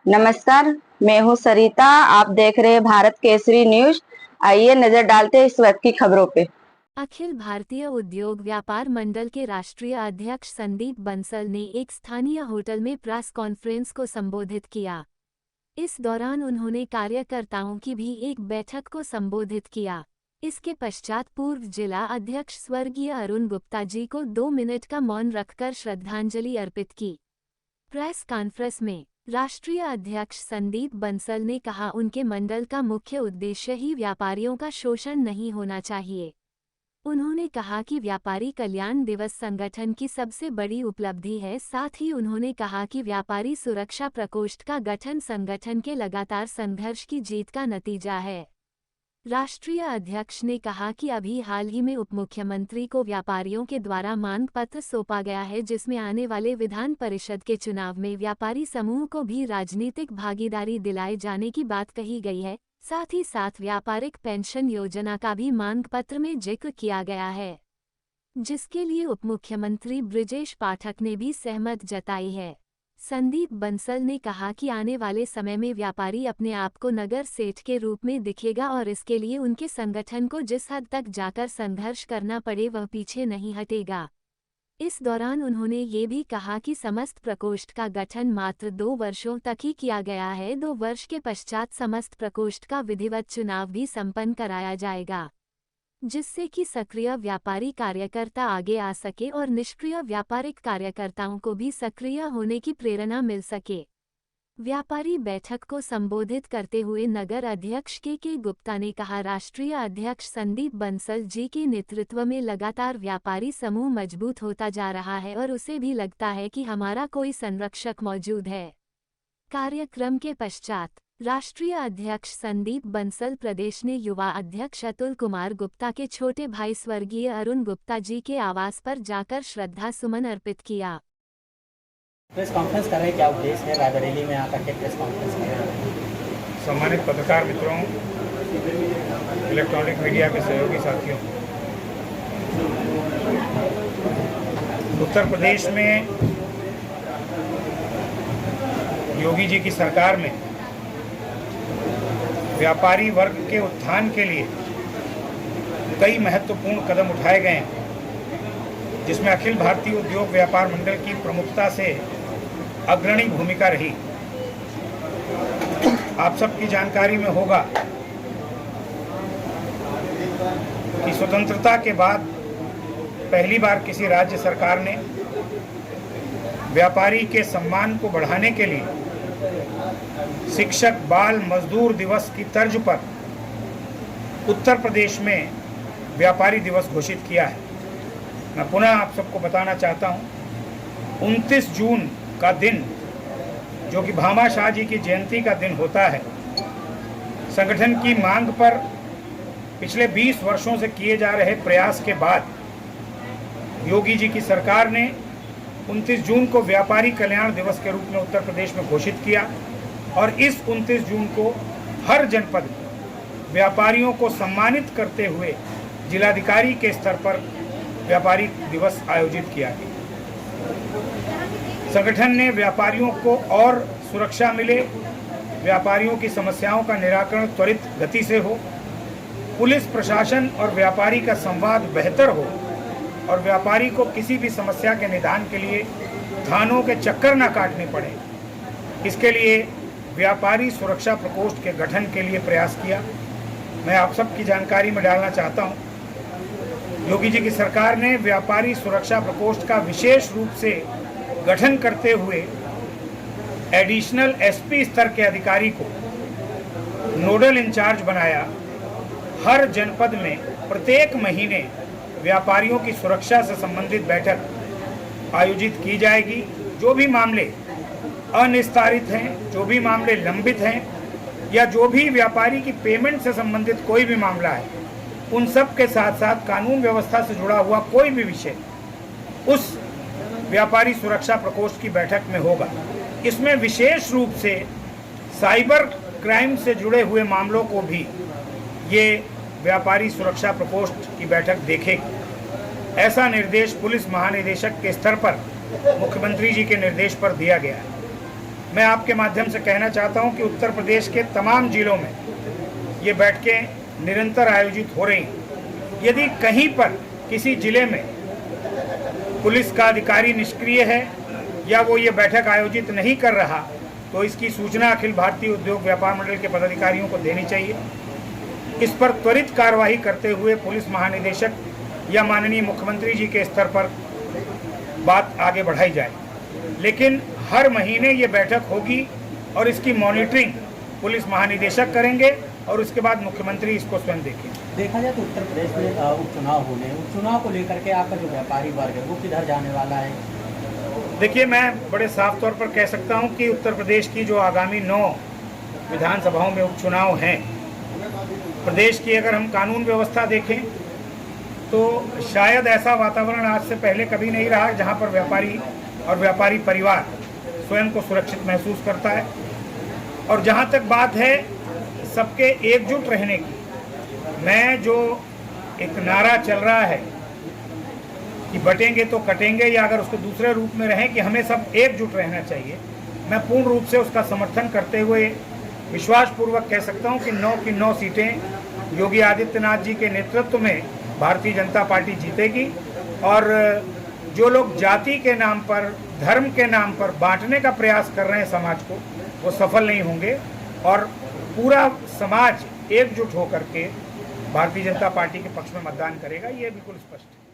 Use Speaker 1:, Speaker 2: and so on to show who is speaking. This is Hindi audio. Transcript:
Speaker 1: नमस्कार, मैं हूं सरिता। आप देख रहे हैं भारत केसरी न्यूज। आइए नजर डालते हैं इस वक्त की खबरों पे।
Speaker 2: अखिल भारतीय उद्योग व्यापार मंडल के राष्ट्रीय अध्यक्ष संदीप बंसल ने एक स्थानीय होटल में प्रेस कॉन्फ्रेंस को संबोधित किया। इस दौरान उन्होंने कार्यकर्ताओं की भी एक बैठक को संबोधित किया। इसके पश्चात पूर्व जिला अध्यक्ष स्वर्गीय अरुण गुप्ता जी को 2 मिनट का मौन रखकर श्रद्धांजलि अर्पित की। प्रेस कॉन्फ्रेंस में राष्ट्रीय अध्यक्ष संदीप बंसल ने कहा, उनके मंडल का मुख्य उद्देश्य ही व्यापारियों का शोषण नहीं होना चाहिए। उन्होंने कहा कि व्यापारी कल्याण दिवस संगठन की सबसे बड़ी उपलब्धि है। साथ ही उन्होंने कहा कि व्यापारी सुरक्षा प्रकोष्ठ का गठन संगठन के लगातार संघर्ष की जीत का नतीजा है। राष्ट्रीय अध्यक्ष ने कहा कि अभी हाल ही में उपमुख्यमंत्री को व्यापारियों के द्वारा मांग पत्र सौंपा गया है, जिसमें आने वाले विधान परिषद के चुनाव में व्यापारी समूह को भी राजनीतिक भागीदारी दिलाए जाने की बात कही गई है। साथ ही साथ व्यापारिक पेंशन योजना का भी मांग पत्र में जिक्र किया गया है, जिसके लिए उपमुख्यमंत्री बृजेश पाठक ने भी सहमत जताई है। संदीप बंसल ने कहा कि आने वाले समय में व्यापारी अपने आप को नगर सेठ के रूप में दिखेगा और इसके लिए उनके संगठन को जिस हद तक जाकर संघर्ष करना पड़े वह पीछे नहीं हटेगा। इस दौरान उन्होंने ये भी कहा कि समस्त प्रकोष्ठ का गठन मात्र 2 वर्षों तक ही किया गया है। 2 वर्ष के पश्चात समस्त प्रकोष्ठ का विधिवत चुनाव भी संपन्न कराया जाएगा, जिससे कि सक्रिय व्यापारी कार्यकर्ता आगे आ सके और निष्क्रिय व्यापारिक कार्यकर्ताओं को भी सक्रिय होने की प्रेरणा मिल सके। व्यापारी बैठक को संबोधित करते हुए नगर अध्यक्ष के गुप्ता ने कहा, राष्ट्रीय अध्यक्ष संदीप बंसल जी के नेतृत्व में लगातार व्यापारी समूह मजबूत होता जा रहा है और उसे भी लगता है कि हमारा कोई संरक्षक मौजूद है। कार्यक्रम के पश्चात राष्ट्रीय अध्यक्ष संदीप बंसल प्रदेश ने युवा अध्यक्ष अतुल कुमार गुप्ता के छोटे भाई स्वर्गीय अरुण गुप्ता जी के आवास पर जाकर श्रद्धा सुमन अर्पित किया।
Speaker 3: प्रेस कॉन्फ्रेंस कर रहे हैं, क्या उद्देश्य है? रायबरेली में आकर के प्रेस कॉन्फ्रेंस कर रहे हैं।
Speaker 4: सम्मानित पत्रकार मित्रों, इलेक्ट्रॉनिक मीडिया के सहयोगी साथियों, उत्तर प्रदेश में योगी जी की सरकार में व्यापारी वर्ग के उत्थान के लिए कई महत्वपूर्ण कदम उठाए गए हैं, जिसमें अखिल भारतीय उद्योग व्यापार मंडल की प्रमुखता से अग्रणी भूमिका रही। आप सबकी जानकारी में होगा कि स्वतंत्रता के बाद पहली बार किसी राज्य सरकार ने व्यापारी के सम्मान को बढ़ाने के लिए शिक्षक बाल मजदूर दिवस की तर्ज पर उत्तर प्रदेश में व्यापारी दिवस घोषित किया है। मैं पुनः आप सबको बताना चाहता हूं, 29 जून का दिन, जो कि भामा शाह जी की जयंती का दिन होता है, संगठन की मांग पर पिछले 20 वर्षों से किए जा रहे प्रयास के बाद योगी जी की सरकार ने 29 जून को व्यापारी कल्याण दिवस के रूप में उत्तर प्रदेश में घोषित किया और इस 29 जून को हर जनपद में व्यापारियों को सम्मानित करते हुए जिलाधिकारी के स्तर पर व्यापारी दिवस आयोजित किया गया। संगठन ने व्यापारियों को और सुरक्षा मिले, व्यापारियों की समस्याओं का निराकरण त्वरित गति से हो, पुलिस प्रशासन और व्यापारी का संवाद बेहतर हो और व्यापारी को किसी भी समस्या के निदान के लिए थानों के चक्कर न काटने पड़े, इसके लिए व्यापारी सुरक्षा प्रकोष्ठ के गठन के लिए प्रयास किया। मैं आप सबकी जानकारी में डालना चाहता हूं, योगी जी की सरकार ने व्यापारी सुरक्षा प्रकोष्ठ का विशेष रूप से गठन करते हुए एडिशनल एसपी स्तर के अधिकारी को नोडल इंचार्ज बनाया। हर जनपद में प्रत्येक महीने व्यापारियों की सुरक्षा से संबंधित बैठक आयोजित की जाएगी। जो भी मामले अनिस्तारित हैं, जो भी मामले लंबित हैं या जो भी व्यापारी की पेमेंट से संबंधित कोई भी मामला है, उन सब के साथ साथ कानून व्यवस्था से जुड़ा हुआ कोई भी विषय उस व्यापारी सुरक्षा प्रकोष्ठ की बैठक में होगा। इसमें विशेष रूप से साइबर क्राइम से जुड़े हुए मामलों को भी ये व्यापारी सुरक्षा प्रकोष्ठ की बैठक देखेगी। ऐसा निर्देश पुलिस महानिदेशक के स्तर पर मुख्यमंत्री जी के निर्देश पर दिया गया है। मैं आपके माध्यम से कहना चाहता हूं कि उत्तर प्रदेश के तमाम जिलों में ये बैठकें निरंतर आयोजित हो रही हैं। यदि कहीं पर किसी जिले में पुलिस का अधिकारी निष्क्रिय है या वो ये बैठक आयोजित नहीं कर रहा तो इसकी सूचना अखिल भारतीय उद्योग व्यापार मंडल के पदाधिकारियों को देनी चाहिए। इस पर त्वरित कार्रवाई करते हुए पुलिस महानिदेशक या माननीय मुख्यमंत्री जी के स्तर पर बात आगे बढ़ाई जाए। लेकिन हर महीने ये बैठक होगी और इसकी मॉनिटरिंग पुलिस महानिदेशक करेंगे और उसके बाद मुख्यमंत्री इसको स्वयं देखेंगे।
Speaker 3: देखा जाए तो उत्तर प्रदेश में उपचुनाव होने, उपचुनाव को लेकर के आपका जो व्यापारी वर्ग है वो किधर जाने वाला है?
Speaker 4: देखिए, मैं बड़े साफ तौर पर कह सकता हूं कि उत्तर प्रदेश की जो आगामी 9 विधानसभाओं में उपचुनाव हैं, प्रदेश की अगर हम कानून व्यवस्था देखें तो शायद ऐसा वातावरण आज से पहले कभी नहीं रहा जहां पर व्यापारी और व्यापारी परिवार स्वयं को सुरक्षित महसूस करता है। और जहां तक बात है सबके एकजुट रहने की, मैं जो एक नारा चल रहा है कि बटेंगे तो कटेंगे, या अगर उसको दूसरे रूप में रहें कि हमें सब एकजुट रहना चाहिए, मैं पूर्ण रूप से उसका समर्थन करते हुए विश्वासपूर्वक कह सकता हूं कि 9 की 9 सीटें योगी आदित्यनाथ जी के नेतृत्व में भारतीय जनता पार्टी जीतेगी। और जो लोग जाति के नाम पर, धर्म के नाम पर बांटने का प्रयास कर रहे हैं समाज को, वो सफल नहीं होंगे और पूरा समाज एकजुट होकर के भारतीय जनता पार्टी के पक्ष में मतदान करेगा, ये बिल्कुल स्पष्ट है।